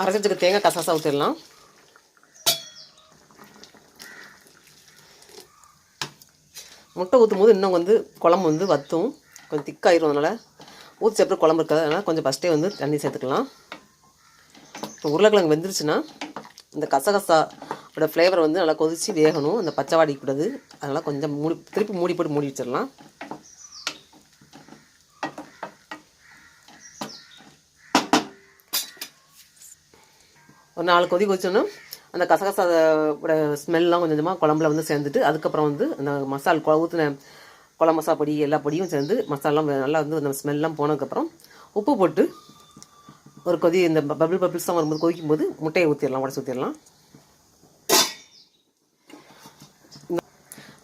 அரைச்சதுக்கு தேங்காய் கசகசா ஊற்றிடலாம். முட்டை ஊற்றும் போது இன்னும் வந்து குழம்பு வந்து வற்றும், கொஞ்சம் திக்காயிரும். அதனால் ஊற்றி அப்புறம் குழம்பு இருக்காது. அதனால் கொஞ்சம் ஃபஸ்ட்டே வந்து தண்ணி சேர்த்துக்கலாம். இப்போ உருளைக்கிழங்கு வெந்துருச்சுன்னா இந்த கசகசாவோட ஃப்ளேவர் வந்து நல்லா கொதித்து வேகணும், அந்த பச்சை வாடிக்கூடாது. அதனால் கொஞ்சம் திருப்பி மூடி போட்டு மூடி வச்சிடலாம். ஒரு 4 கொதி கொதிச்சோன்னா அந்த கசகசாவோட ஸ்மெல்லாம் கொஞ்சம் கொஞ்சமாக குழம்புல வந்து சேர்ந்துட்டு, அதுக்கப்புறம் வந்து அந்த மசால் ஊற்றின குழம்பு மசாலா பொடி எல்லா பொடியும் சேர்ந்து மசாலாம் நல்லா வந்து அந்த ஸ்மெல்லாம் போனதுக்கப்புறம் உப்பு போட்டு ஒரு கொதி இந்த பபிள்ஸ்லாம் வரும்போது கொதிக்கும் போது முட்டையை ஊற்றிடலாம், உடச்சி ஊற்றிடலாம்.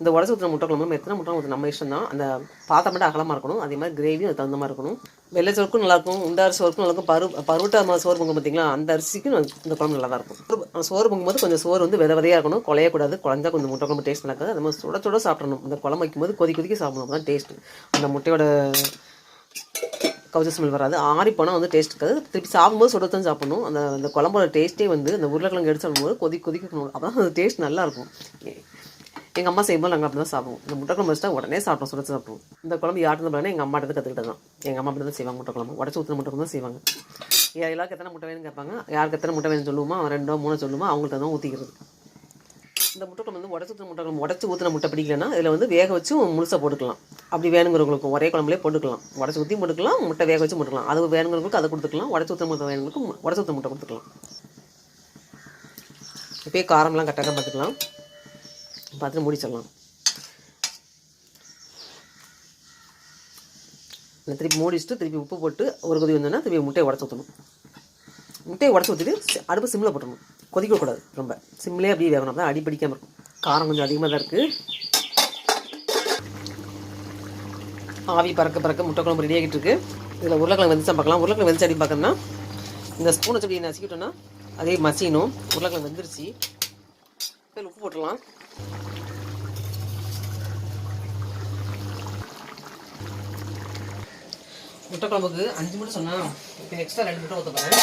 இந்த உடச்சி ஊற்றின முட்டை குழம்பு நம்ம எத்தனை முட்டை ஊற்ற நம்ம இஷ்டம் தான். அந்த பாத்திரம் மட்டும் அகலமாக இருக்கணும். அதே மாதிரி கிரேவியும் அது தகுந்த மாதிரி இருக்கணும். வெள்ளை சோறுக்கும் நல்லாயிருக்கும், இந்த அரிசி சோறுக்கும் நல்லாயிருக்கும். பருவட்டை சோறு பொங்கும் பார்த்தீங்களா, அந்த அரிசிக்கும் இந்த குழம்பு நல்லா தான் இருக்கும். சோறு பொங்கும்போது கொஞ்சம் சோறு வந்து விதையாக இருக்கணும், குழையக்கூடாது. குழஞ்சா கொஞ்சம் முட்டை குழம்பு டேஸ்ட் நடக்காது. அது மாதிரி சுட சுட சாப்பிடணும். இந்த குழம்பு வைக்கும்போது கொதிக்க சாப்பிடணும், தான் டேஸ்ட்டு. அந்த முட்டையோட கவுச்ச ஸ்மெல் வராது. ஆறி போனால் வந்து டேஸ்ட் இருக்காது. திருப்பி சாப்பிடும்போது சுடத்தான் சாப்பிடணும். அந்த குழம்போட டேஸ்ட்டே வந்து அந்த உருளைக்கிழங்கு எடுத்து சாப்பிடும்போது கொதிக்கணும். அப்போ தான் அந்த டேஸ்ட் நல்லாயிருக்கும். எங்கள் அம்மா செய்யும்போது நாங்கள் அப்படி தான் சாப்பிடுவோம். இந்த முட்டை குழம்பு வச்சுட்டா உடனே சாப்பிட்டோம், சுடச்சு சாப்பிடுவோம். இந்த குழம்பு யார்ட்டு தான் எங்கள் அம்மாட்ட கற்றுக்கிட்டது தான். எங்கள் அம்மா அப்படி தான் செய்வாங்க. முட்டை குழம்பு உடச்சி ஊற்றின முட்டை குழம்பு தான் செய்வாங்க. எல்லாருக்கும் எத்தனை முட்டை வேணும்னு கேட்பாங்க. யாருக்கு எத்தனை முட்டை வேணும்னு சொல்லுவோமா, 2 3 சொல்லுவோமா, அவங்கள்ட்ட தான் ஊற்றிக்கிறது. இந்த முட்டை குழம்பு வந்து உடச்சி ஊற்றின முட்டை பிடிக்கலன்னா இதில் வந்து வேக வச்சு முழுசாக போட்டுக்கலாம். அப்படி வேணுங்கிறவங்களுக்கு ஒரே குழம்புலேயே போட்டுக்கலாம். உடச்சி ஊற்றி போட்டுக்கலாம், முட்டை வேக வச்சு போட்டுக்கலாம். அது வேணுங்கிறவங்களுக்கு அதை கொடுத்துக்கலாம். உடச்சி ஊற்ற முட்டை வேணுங்களுக்கு உடச்சி ஊற்ற முட்டை கொடுத்துக்கலாம். இப்போயே காரம்லாம் கரெக்டாக பார்த்துக்கலாம். பார்த்துட்டு முடிச்சிடலாம். திருப்பி மூடிச்சுட்டு திருப்பி உப்பு போட்டு ஒரு கொதி வந்தோன்னா திருப்பி முட்டையை உடச்சி ஊற்றணும். முட்டையை உடச்சி ஊற்றிட்டு அடுப்பு சிம்மில் போட்டணும். கொதிக்கக்கூடாது, ரொம்ப சிம்லேயே அப்படியே வேகணும். தான் அடிப்பிடிக்காமல் இருக்கும். காரம் கொஞ்சம் அதிகமாக தான் இருக்குது. ஆவி பறக்க முட்டை குழம்பு ரெடி ஆகிட்டு இருக்குது. இதில் உருளைக்கிழங்கு வெந்துச்சா பார்க்கலாம். உருளைக்கிழங்கு வெந்துச்சு அப்படி பார்க்கணும்னா இந்த ஸ்பூனை வச்சு அப்படி நசிக்கிட்டோன்னா அதே மசியணும். உருளைக்கிழங்கு வெந்துருச்சு. இப்போ உப்பு போட்டுடலாம். முட்டை குழம்புக்கு 5 முட்டை சொன்னால் இப்போ எக்ஸ்ட்ரா 2 முட்டை ஊற்ற போகிறேன்.